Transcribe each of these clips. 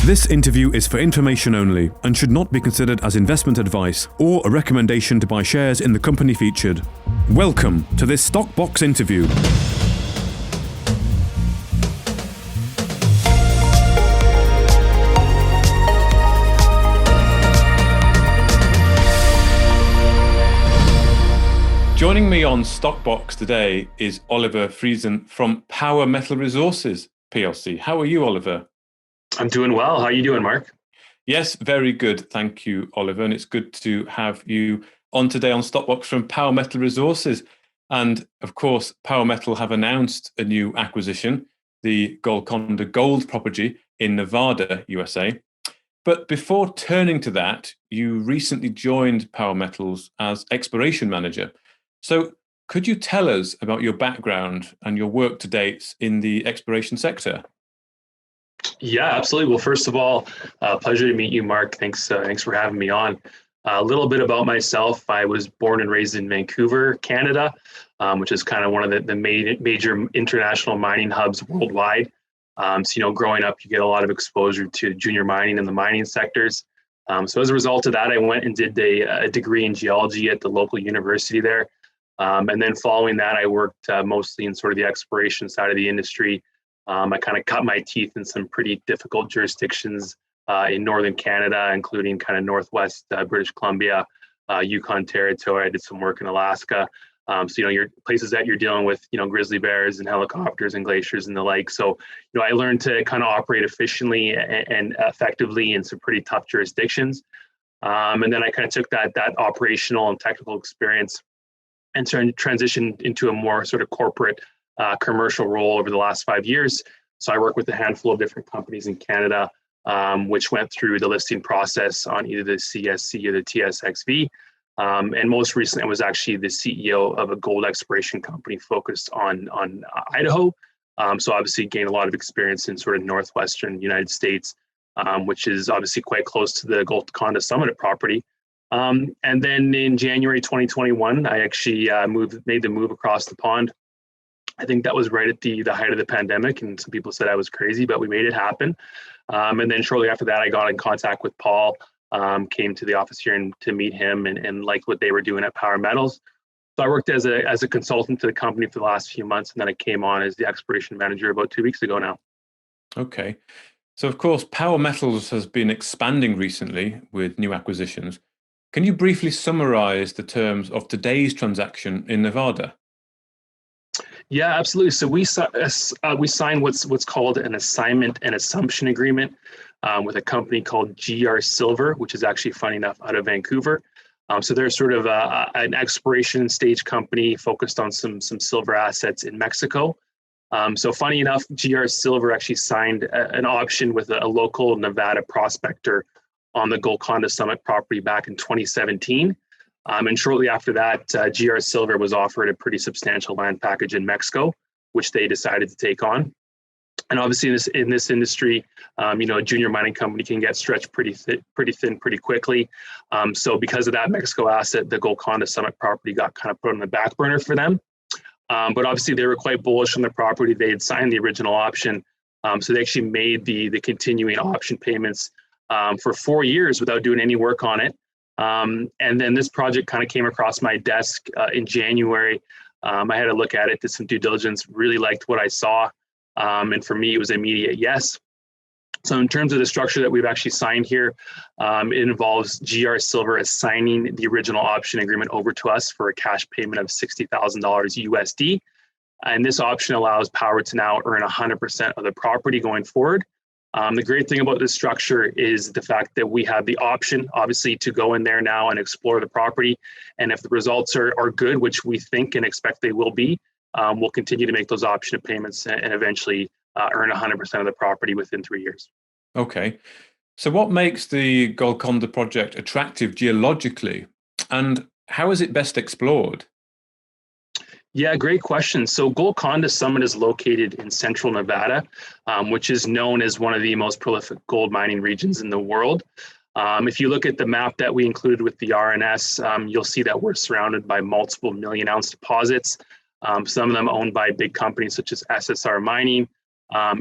This interview is for information only and should not be considered as investment advice or a recommendation to buy shares in the company featured. Welcome to this Stockbox interview. Joining me on Stockbox today is Oliver Friesen from POW Metal Resources plc. How are you, Oliver? I'm doing well. How are you doing, Mark? Yes, very good. Thank you, Oliver. And it's good to have you on today on Stockbox from POW Metal Resources. And of course, POW Metal have announced a new acquisition, the Golconda Gold property in Nevada, USA. But before turning to that, you recently joined POW Metals as exploration manager. So could you tell us about your background and your work to date in the exploration sector? Yeah, absolutely. Well, first of all, pleasure to meet you, Mark. Thanks for having me on. A little bit about myself. I was born and raised in Vancouver, Canada, which is kind of one of the major international mining hubs worldwide. Growing up, you get a lot of exposure to junior mining in the mining sectors. So as a result of that, I went and did a degree in geology at the local university there. And then following that, I worked mostly in sort of the exploration side of the industry. I kind of cut my teeth in some pretty difficult jurisdictions in northern Canada, including kind of northwest British Columbia, Yukon Territory. I did some work in Alaska. Your places that you're dealing with, grizzly bears and helicopters and glaciers and the like. So, I learned to kind of operate efficiently and effectively in some pretty tough jurisdictions. And then I kind of took that operational and technical experience and transitioned into a more sort of corporate commercial role over the last 5 years. So I work with a handful of different companies in Canada, which went through the listing process on either the CSC or the TSXV. And most recently, I was actually the CEO of a gold exploration company focused on Idaho. So obviously gained a lot of experience in sort of northwestern United States, which is obviously quite close to the Golconda Summit property. And then in January 2021, I actually made the move across the pond. I think that was right at the height of the pandemic, and some people said I was crazy, but we made it happen. And then shortly after that, I got in contact with Paul, came to the office here and to meet him and liked what they were doing at POW Metals. So I worked as a consultant to the company for the last few months, and then I came on as the exploration manager about 2 weeks ago now. Okay. So of course, POW Metals has been expanding recently with new acquisitions. Can you briefly summarize the terms of today's transaction in Nevada? Yeah, absolutely. So we signed what's called an assignment and assumption agreement with a company called GR Silver, which is actually, funny enough, out of Vancouver. So they're sort of an exploration stage company focused on some silver assets in Mexico. So funny enough, GR Silver actually signed an option with a local Nevada prospector on the Golconda Summit property back in 2017. And shortly after that, GR Silver was offered a pretty substantial land package in Mexico, which they decided to take on. And obviously in this industry, a junior mining company can get stretched pretty thin pretty quickly. So because of that Mexico asset, the Golconda Summit property got kind of put on the back burner for them. But obviously they were quite bullish on the property. They had signed the original option. So they actually made the continuing option payments for 4 years without doing any work on it. And then this project kind of came across my desk in January. I had a look at it, did some due diligence, really liked what I saw. And for me, it was an immediate yes. So in terms of the structure that we've actually signed here, it involves GR Silver assigning the original option agreement over to us for a cash payment of $60,000 USD. And this option allows POW to now earn 100% of the property going forward. The great thing about this structure is the fact that we have the option, obviously, to go in there now and explore the property. And if the results are good, which we think and expect they will be, we'll continue to make those option payments and eventually earn 100% of the property within 3 years. Okay. So what makes the Golconda project attractive geologically, and how is it best explored? Yeah, great question. So Golconda Summit is located in central Nevada, which is known as one of the most prolific gold mining regions in the world. If you look at the map that we included with the RNS, you'll see that we're surrounded by multiple million-ounce deposits, some of them owned by big companies such as SSR Mining,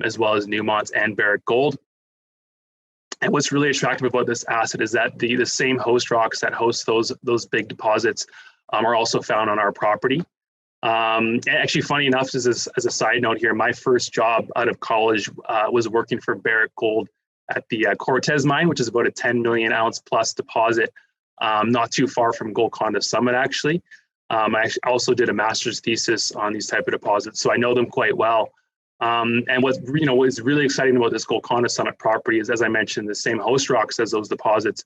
as well as Newmont and Barrick Gold. And what's really attractive about this asset is that the same host rocks that host those big deposits are also found on our property. And actually, funny enough, as a side note here, my first job out of college was working for Barrick Gold at the Cortez mine, which is about a 10 million ounce plus deposit, not too far from Golconda Summit, actually. I also did a master's thesis on these type of deposits, so I know them quite well. And what is really exciting about this Golconda Summit property is, as I mentioned, the same host rocks as those deposits.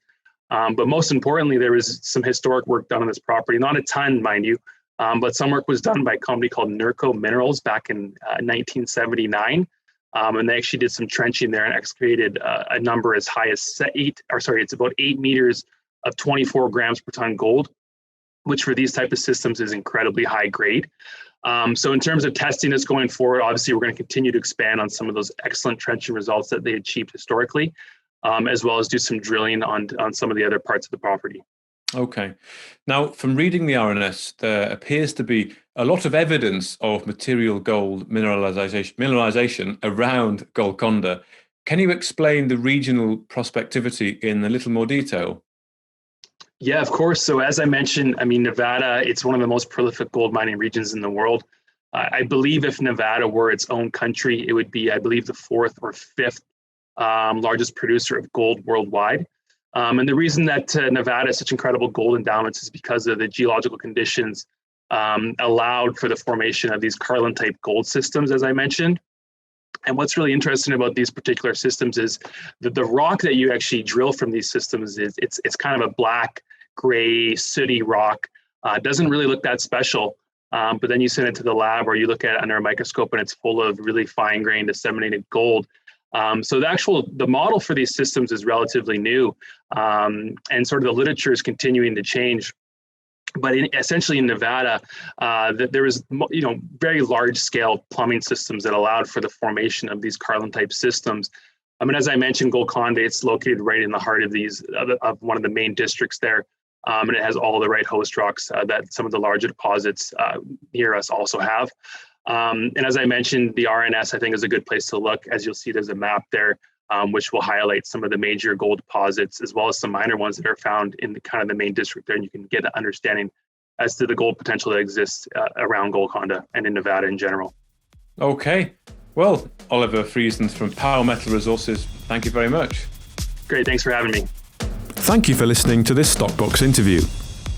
But most importantly, there was some historic work done on this property, not a ton, mind you, but some work was done by a company called Nurco Minerals back in 1979. And they actually did some trenching there and excavated a number as high as it's about 8 meters of 24 grams per ton gold, which for these type of systems is incredibly high grade. So in terms of testing this going forward, obviously we're going to continue to expand on some of those excellent trenching results that they achieved historically, as well as do some drilling on some of the other parts of the property. Okay. Now, from reading the RNS, there appears to be a lot of evidence of material gold mineralization around Golconda. Can you explain the regional prospectivity in a little more detail? Yeah, of course. So as I mentioned, Nevada, it's one of the most prolific gold mining regions in the world. I believe if Nevada were its own country, it would be, I believe, the fourth or fifth largest producer of gold worldwide. And the reason that Nevada has such incredible gold endowments is because of the geological conditions allowed for the formation of these Carlin-type gold systems, as I mentioned. And what's really interesting about these particular systems is that the rock that you actually drill from these systems it's kind of a black, gray, sooty rock. Doesn't really look that special, but then you send it to the lab or you look at it under a microscope and it's full of really fine-grained disseminated gold. So the model for these systems is relatively new, and sort of the literature is continuing to change. But essentially in Nevada, there was very large-scale plumbing systems that allowed for the formation of these Carlin-type systems. As I mentioned, Golconda, it's located right in the heart of of one of the main districts there, and it has all the right host rocks that some of the larger deposits near us also have. And as I mentioned, the RNS, I think, is a good place to look. As you'll see, there's a map there, which will highlight some of the major gold deposits, as well as some minor ones that are found in the main district there. And you can get an understanding as to the gold potential that exists around Golconda and in Nevada in general. Okay. Well, Oliver Friesens from POW Metal Resources, thank you very much. Great. Thanks for having me. Thank you for listening to this Stockbox interview.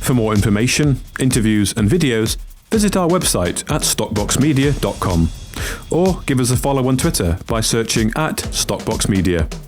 For more information, interviews and videos, visit our website at stockboxmedia.com or give us a follow on Twitter by searching @StockboxMedia.